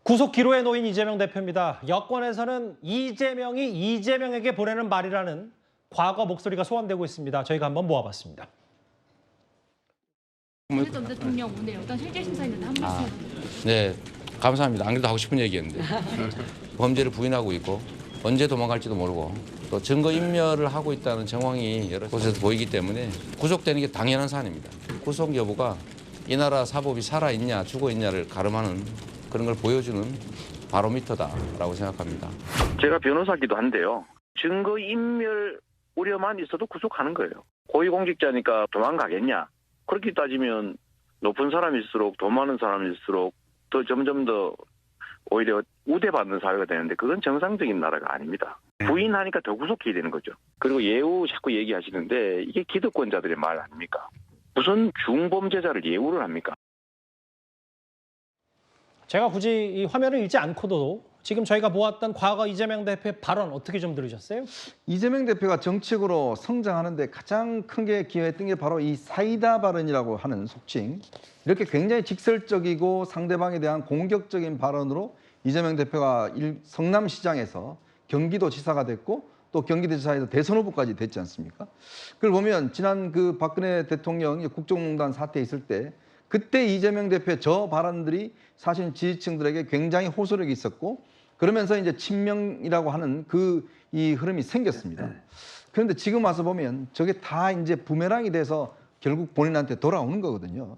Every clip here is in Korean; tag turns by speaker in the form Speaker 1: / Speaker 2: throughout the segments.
Speaker 1: 구속 기로에 놓인 이재명 대표입니다. 여권에서는 이재명이 이재명에게 보내는 말이라는 과거 목소리가 소환되고 있습니다. 저희가 한번 모아봤습니다.
Speaker 2: 전 대통령 오늘 여당 실질 심사 있는데 한 말씀.
Speaker 3: 네, 감사합니다. 안 그래도 하고 싶은 얘기였는데 범죄를 부인하고 있고 언제 도망갈지도 모르고 또 증거인멸을 하고 있다는 정황이 여러 곳에서 보이기 때문에 구속되는 게 당연한 사안입니다. 구속 여부가 이 나라 사법이 살아있냐 죽어있냐를 가름하는 그런 걸 보여주는 바로미터다라고 생각합니다.
Speaker 4: 제가 변호사기도 한데요. 증거인멸 우려만 있어도 구속하는 거예요. 고위공직자니까 도망가겠냐. 그렇게 따지면 높은 사람일수록 돈 많은 사람일수록 더 점점 더 오히려 우대받는 사회가 되는데 그건 정상적인 나라가 아닙니다. 부인하니까 더 구속해야 되는 거죠. 그리고 예우 자꾸 얘기하시는데 이게 기득권자들의 말 아닙니까? 무슨 중범죄자를 예우를 합니까?
Speaker 1: 제가 굳이 이 화면을 읽지 않고도 지금 저희가 모았던 과거 이재명 대표의 발언 어떻게 좀 들으셨어요?
Speaker 5: 이재명 대표가 정책으로 성장하는데 가장 큰 게 기여했던 게 바로 이 사이다 발언이라고 하는 속칭. 이렇게 굉장히 직설적이고 상대방에 대한 공격적인 발언으로 이재명 대표가 성남시장에서 경기도지사가 됐고 또 경기도지사에서 대선 후보까지 됐지 않습니까? 그걸 보면 지난 그 박근혜 대통령 국정농단 사태 있을 때 그때 이재명 대표의 저 발언들이 사실 지지층들에게 굉장히 호소력이 있었고 그러면서 이제 친명이라고 하는 이 흐름이 생겼습니다. 그런데 지금 와서 보면 저게 다 이제 부메랑이 돼서 결국 본인한테 돌아오는 거거든요.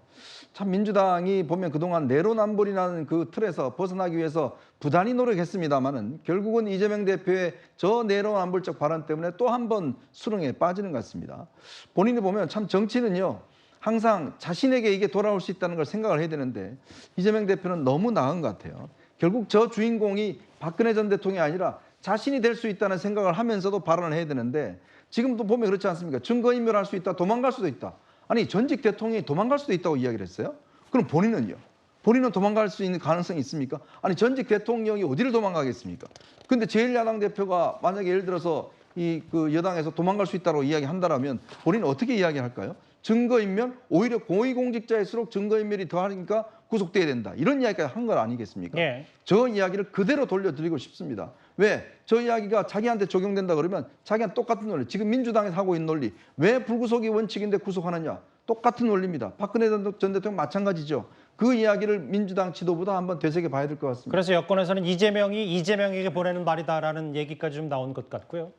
Speaker 5: 참 민주당이 보면 그동안 내로남불이라는 그 틀에서 벗어나기 위해서 부단히 노력했습니다만은 결국은 이재명 대표의 저 내로남불적 발언 때문에 또 한 번 수렁에 빠지는 것 같습니다. 본인이 보면 참 정치는요. 항상 자신에게 이게 돌아올 수 있다는 걸 생각을 해야 되는데 이재명 대표는 너무 나은 것 같아요. 결국 저 주인공이 박근혜 전 대통령이 아니라 자신이 될 수 있다는 생각을 하면서도 발언을 해야 되는데 지금도 보면 그렇지 않습니까? 증거인멸할 수 있다, 도망갈 수도 있다. 아니 전직 대통령이 도망갈 수도 있다고 이야기를 했어요? 그럼 본인은요? 본인은 도망갈 수 있는 가능성이 있습니까? 아니 전직 대통령이 어디를 도망가겠습니까? 근데 제1야당 대표가 만약에 예를 들어서 그 여당에서 도망갈 수 있다고 이야기한다면 본인은 어떻게 이야기할까요? 증거인멸, 오히려 고위공직자일수록 증거인멸이 더하니까 구속돼야 된다. 이런 이야기까지 한 건 아니겠습니까?
Speaker 1: 예.
Speaker 5: 저 이야기를 그대로 돌려드리고 싶습니다. 왜? 저 이야기가 자기한테 적용된다 그러면 자기한테 똑같은 논리. 지금 민주당에서 하고 있는 논리. 왜 불구속이 원칙인데 구속하느냐? 똑같은 논리입니다. 박근혜 전 대통령 마찬가지죠. 그 이야기를 민주당 지도부도 한번 되새겨 봐야 될 것 같습니다.
Speaker 1: 그래서 여권에서는 이재명이 이재명에게 보내는 말이다라는 얘기까지 좀 나온 것 같고요.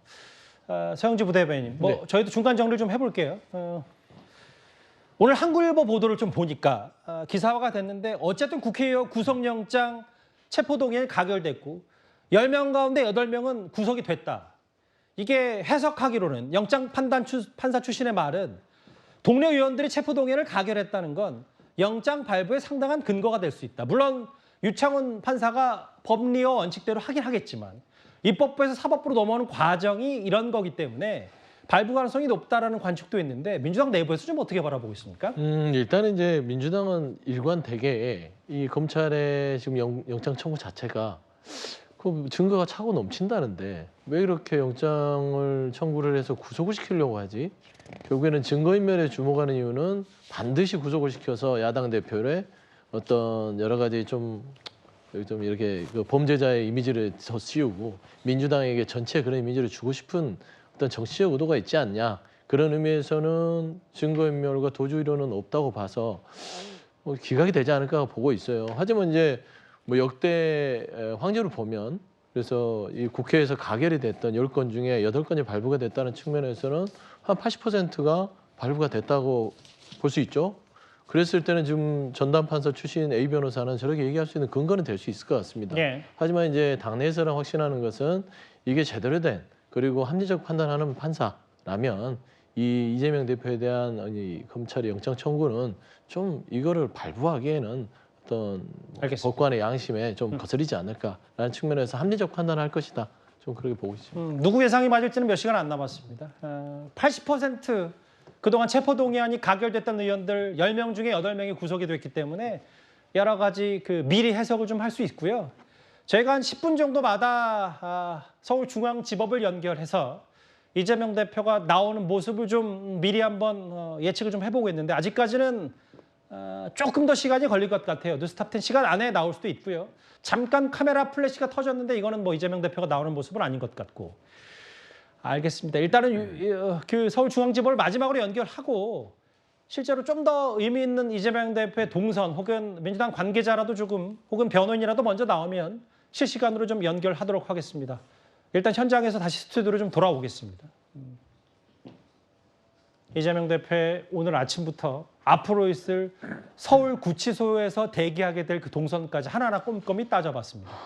Speaker 1: 서영지 부대변인,
Speaker 6: 네.
Speaker 1: 저희도 중간 정리를 좀 해볼게요. 오늘 한국일보 보도를 좀 보니까 기사화가 됐는데 어쨌든 국회의원 구속영장 체포동의안이 가결됐고 10명 가운데 8명은 구속이 됐다. 이게 해석하기로는 영장 판사 출신의 말은 동료 의원들이 체포동의안을 가결했다는 건 영장 발부에 상당한 근거가 될 수 있다. 물론 유창훈 판사가 법리와 원칙대로 하긴 하겠지만 입법부에서 사법부로 넘어오는 과정이 이런 거기 때문에 발부 가능성이 높다라는 관측도 있는데 민주당 내부에서 좀 어떻게 바라보고 있습니까?
Speaker 6: 일단은 이제 민주당은 일관되게 이 검찰의 지금 영장 청구 자체가 그 증거가 차고 넘친다는데 왜 이렇게 영장을 청구를 해서 구속을 시키려고 하지? 결국에는 증거인멸에 주목하는 이유는 반드시 구속을 시켜서 야당 대표의 어떤 여러 가지 좀 이렇게 그 범죄자의 이미지를 더 씌우고 민주당에게 전체 그런 이미지를 주고 싶은 어떤 정치적 의도가 있지 않냐. 그런 의미에서는 증거인멸과 도주이론은 없다고 봐서 기각이 되지 않을까 보고 있어요. 하지만 이제 역대 황제로 보면 그래서 이 국회에서 가결이 됐던 10건 중에 8건이 발부가 됐다는 측면에서는 한 80%가 발부가 됐다고 볼 수 있죠. 그랬을 때는 지금 전담 판사 출신 A 변호사는 저렇게 얘기할 수 있는 근거는 될 수 있을 것 같습니다.
Speaker 1: 예.
Speaker 6: 하지만 이제 당내에서는 확신하는 것은 이게 제대로 된 그리고 합리적 판단하는 판사라면 이 이재명 대표에 대한 이 검찰의 영장 청구는 좀 이거를 발부하기에는 어떤
Speaker 1: 알겠습니다.
Speaker 6: 법관의 양심에 좀 거스르지 않을까라는 측면에서 합리적 판단을 할 것이다. 좀 그렇게 보고 있습니다.
Speaker 1: 누구 예상이 맞을지는 몇 시간 안 남았습니다. 80% 그동안 체포동의안이 가결됐던 의원들 10명 중에 8명이 구속이 됐기 때문에 여러 가지 그 미리 해석을 좀 할 수 있고요. 저희가 한 10분 정도마다 서울중앙지법을 연결해서 이재명 대표가 나오는 모습을 좀 미리 한번 예측을 좀 해보고 있는데 아직까지는 조금 더 시간이 걸릴 것 같아요. 뉴스탑 10 시간 안에 나올 수도 있고요. 잠깐 카메라 플래시가 터졌는데 이거는 뭐 이재명 대표가 나오는 모습은 아닌 것 같고. 알겠습니다. 일단은 그 서울중앙지법을 마지막으로 연결하고 실제로 좀 더 의미 있는 이재명 대표의 동선 혹은 민주당 관계자라도 조금 혹은 변호인이라도 먼저 나오면 실시간으로 좀 연결하도록 하겠습니다. 일단 현장에서 다시 스튜디오로 좀 돌아오겠습니다. 이재명 대표의 오늘 아침부터 앞으로 있을 서울 구치소에서 대기하게 될 그 동선까지 하나하나 꼼꼼히 따져봤습니다.